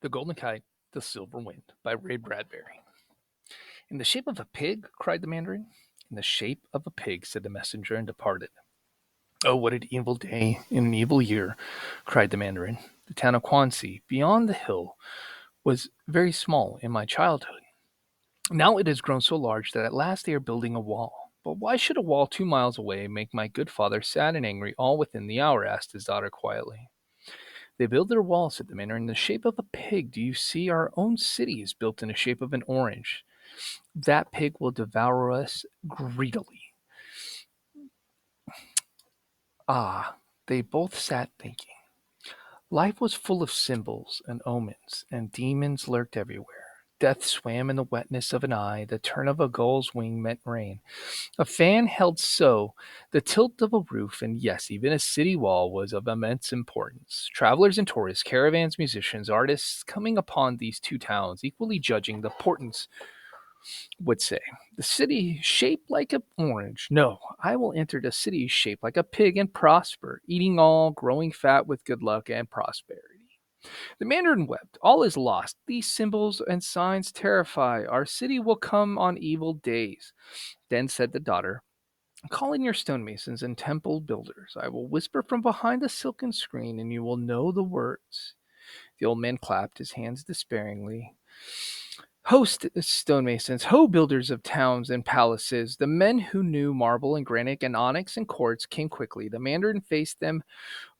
The Golden Kite, the Silver Wind by Ray Bradbury. In the shape of a pig, cried the mandarin. In the shape of a pig, said the messenger, and departed. Oh, what an evil day in an evil year, cried the mandarin. The town of Quansi, beyond the hill, was very small in my childhood. Now it has grown so large that at last they are building a wall. But why should a wall 2 miles away make my good father sad and angry all within the hour? Asked his daughter quietly. They build their wall, said the mandarin, in the shape of a pig. Do you see our own city is built in the shape of an orange? That pig will devour us greedily. Ah, they both sat thinking. Life was full of symbols and omens, and demons lurked everywhere. Death swam in the wetness of an eye. The turn of a gull's wing meant rain. A fan held so, the tilt of a roof, and yes, even a city wall was of immense importance. Travelers and tourists, caravans, musicians, artists coming upon these two towns, equally judging the importance, would say, the city shaped like an orange. No, I will enter the city shaped like a pig and prosper, eating all, growing fat with good luck and prosperity. The mandarin wept. All is lost. These symbols and signs terrify. Our city will come on evil days. Then said the daughter, call in your stonemasons and temple builders. I will whisper from behind the silken screen, and you will know the words. The old man clapped his hands despairingly. Ho, stonemasons, ho, builders of towns and palaces. The men who knew marble and granite and onyx and quartz came quickly. The mandarin faced them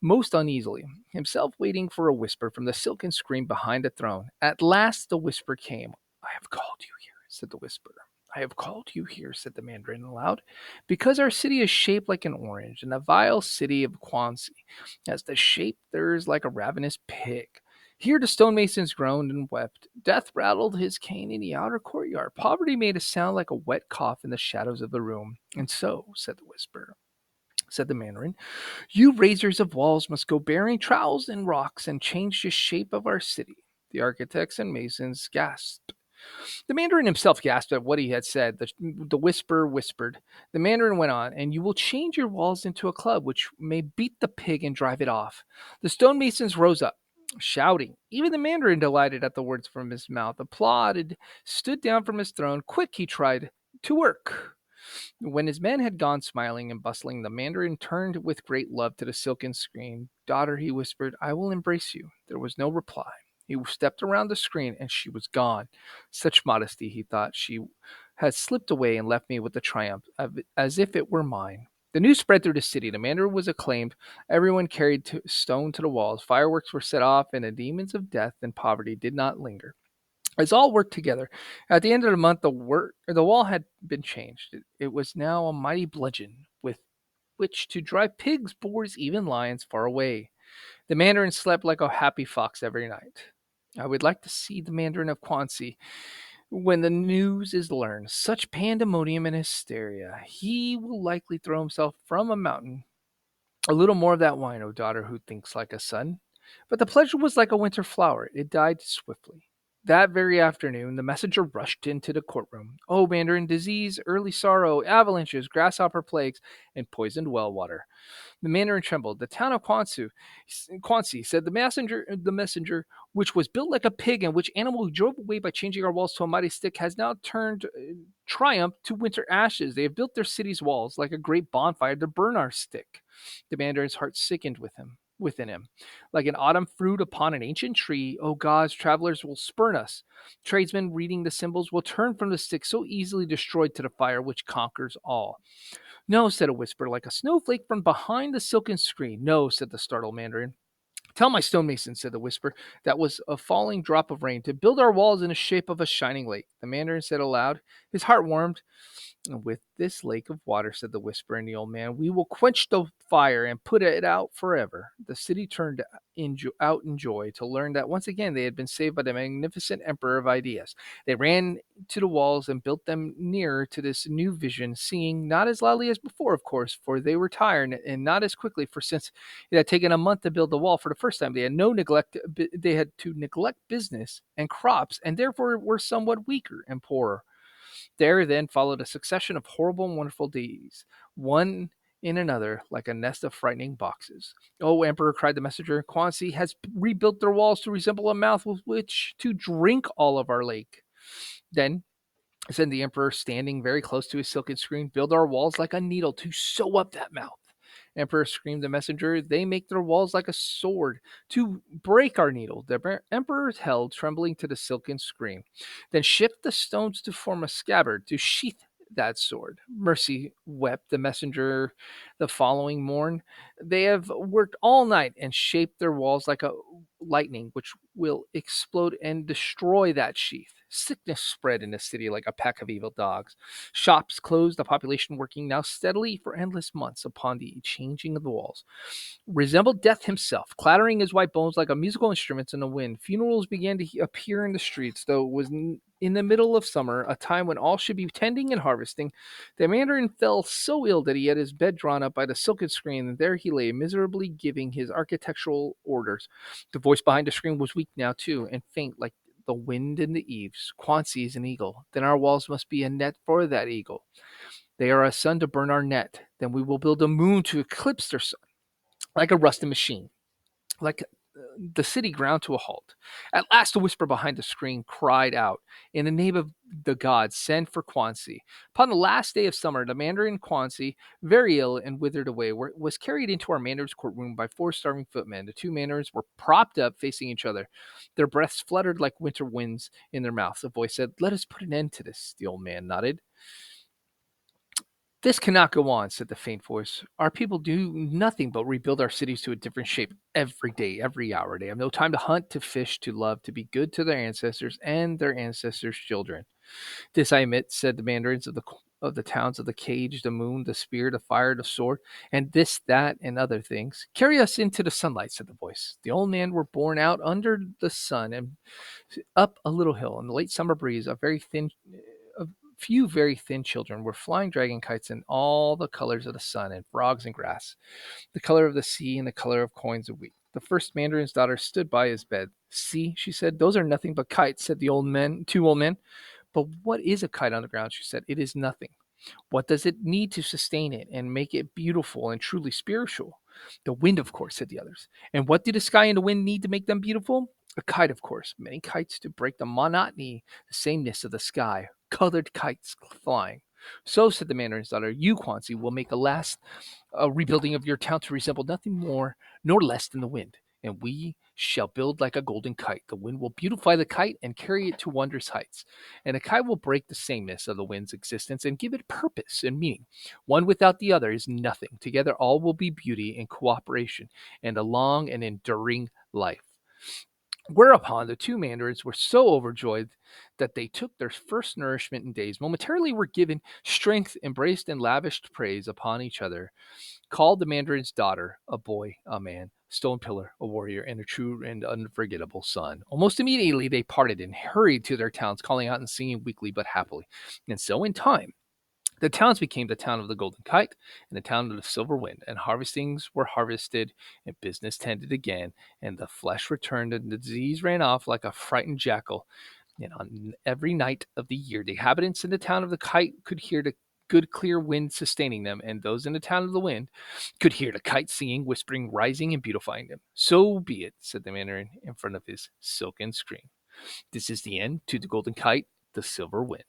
most uneasily, himself waiting for a whisper from the silken screen behind the throne. At last the whisper came. I have called you here, said the whisper. I have called you here, said the mandarin aloud, because our city is shaped like an orange, and the vile city of Quansi has the shape theirs like a ravenous pig. Here the stonemasons groaned and wept. Death rattled his cane in the outer courtyard. Poverty made a sound like a wet cough in the shadows of the room. And so, said the whisper, said the mandarin, you raisers of walls must go bearing trowels and rocks and change the shape of our city. The architects and masons gasped. The mandarin himself gasped at what he had said. The whisper whispered. The mandarin went on, and you will change your walls into a club which may beat the pig and drive it off. The stonemasons rose up, shouting. Even the mandarin, delighted at the words from his mouth, applauded, stood down from his throne. Quick, he tried, to work. When his men had gone smiling and bustling, the mandarin turned with great love to the silken screen. Daughter, he whispered, I will embrace you. There was no reply. He stepped around the screen and she was gone. Such modesty, he thought. She had slipped away and left me with the triumph, as if it were mine. The news spread through the city. The mandarin was acclaimed. Everyone carried stone to the walls. Fireworks were set off, and the demons of death and poverty did not linger. As all worked together, at the end of the month, the wall had been changed. It was now a mighty bludgeon with which to drive pigs, boars, even lions far away. The mandarin slept like a happy fox every night. I would like to see the mandarin of Quansi when the news is learned. Such pandemonium and hysteria. He will likely throw himself from a mountain. A little more of that wine, O daughter who thinks like a son. But the pleasure was like a winter flower. It died swiftly. That very afternoon, the messenger rushed into the courtroom. Oh, Mandarin, disease, early sorrow, avalanches, grasshopper plagues, and poisoned well water. The mandarin trembled. The town of Quansi, said the messenger, which was built like a pig and which animal we drove away by changing our walls to a mighty stick, has now turned triumph to winter ashes. They have built their city's walls like a great bonfire to burn our stick. The mandarin's heart sickened within him. Like an autumn fruit upon an ancient tree, O gods, travelers will spurn us. Tradesmen reading the symbols will turn from the stick so easily destroyed to the fire which conquers all. No, said a whisper, like a snowflake from behind the silken screen. No, said the startled mandarin. Tell my stonemason, said the whisper, that was a falling drop of rain, to build our walls in the shape of a shining lake. The mandarin said aloud. His heart warmed. With this lake of water, said the whisper in the old man, we will quench the fire and put it out forever. The city turned out in joy to learn that once again they had been saved by the magnificent emperor of ideas. They ran to the walls and built them nearer to this new vision, singing not as loudly as before, of course, for they were tired, and not as quickly, for since it had taken a month to build the wall for the first time, they had to neglect business and crops, and therefore were somewhat weaker and poorer. There then followed a succession of horrible and wonderful days. One in another like a nest of frightening boxes. Oh, Emperor, cried the messenger, Quanxi has rebuilt their walls to resemble a mouth with which to drink all of our lake. Then said the Emperor, standing very close to his silken screen, build our walls like a needle to sew up that mouth. Emperor, screamed the messenger, they make their walls like a sword to break our needle. The Emperor held, trembling to the silken screen. Then shift the stones to form a scabbard to sheath that sword. Mercy, wept the messenger the following morn. They have worked all night and shaped their walls like a lightning, which will explode and destroy that sheath. Sickness spread in the city like a pack of evil dogs. Shops closed, the population working now steadily for endless months upon the changing of the walls. Resembled death himself, clattering his white bones like a musical instrument in the wind. Funerals began to appear in the streets, though it was in the middle of summer, a time when all should be tending and harvesting. The mandarin fell so ill that he had his bed drawn up by the silken screen, and there he lay, miserably giving his architectural orders. The voice behind the screen was weak now, too, and faint like the wind in the eaves. Quanxi is an eagle. Then our walls must be a net for that eagle. They are a sun to burn our net. Then we will build a moon to eclipse their sun, like a rusted machine, like the city ground to a halt. At last, a whisper behind the screen cried out, in the name of the gods, send for Quanxi. Upon the last day of summer, the Mandarin Quanxi, very ill and withered away, was carried into our Mandarin's courtroom by four starving footmen. The two Mandarins were propped up, facing each other. Their breaths fluttered like winter winds in their mouths. A voice said, let us put an end to this. The old man nodded. This cannot go on, said the faint voice. Our people do nothing but rebuild our cities to a different shape every day, every hour. They have no time to hunt, to fish, to love, to be good to their ancestors and their ancestors' children. This I admit, said the mandarins of the towns of the cage, the moon, the spear, the fire, the sword, and this, that, and other things. Carry us into the sunlight, said the voice. The old men were borne out under the sun and up a little hill. In the late summer breeze, a few very thin children were flying dragon kites in all the colors of the sun and frogs and grass, the color of the sea and the color of coins of wheat. The first mandarin's daughter stood by his bed. See, she said, those are nothing but kites, said the two old men. But what is a kite on the ground? She said, it is nothing. What does it need to sustain it and make it beautiful and truly spiritual? The wind, of course, said the others. And what do the sky and the wind need to make them beautiful? A kite, of course. Many kites to break the monotony, the sameness of the sky. Colored kites flying. So, said the mandarin's daughter, you, Quanxi, will make a last rebuilding of your town to resemble nothing more nor less than the wind. And we shall build like a golden kite. The wind will beautify the kite and carry it to wondrous heights. And a kite will break the sameness of the wind's existence and give it purpose and meaning. One without the other is nothing. Together, all will be beauty and cooperation and a long and enduring life. Whereupon the two mandarins were so overjoyed that they took their first nourishment in days, momentarily were given strength, embraced and lavished praise upon each other, called the mandarin's daughter a boy, a man, stone pillar, a warrior, and a true and unforgettable son. Almost immediately they parted and hurried to their towns, calling out and singing weakly but happily. And so in time, the towns became the town of the Golden Kite and the town of the Silver Wind, and harvestings were harvested, and business tended again, and the flesh returned, and the disease ran off like a frightened jackal. And on every night of the year, the inhabitants in the town of the Kite could hear the good clear wind sustaining them, and those in the town of the Wind could hear the kite singing, whispering, rising, and beautifying them. So be it, said the Mandarin in front of his silken screen. This is the end to the Golden Kite, the Silver Wind.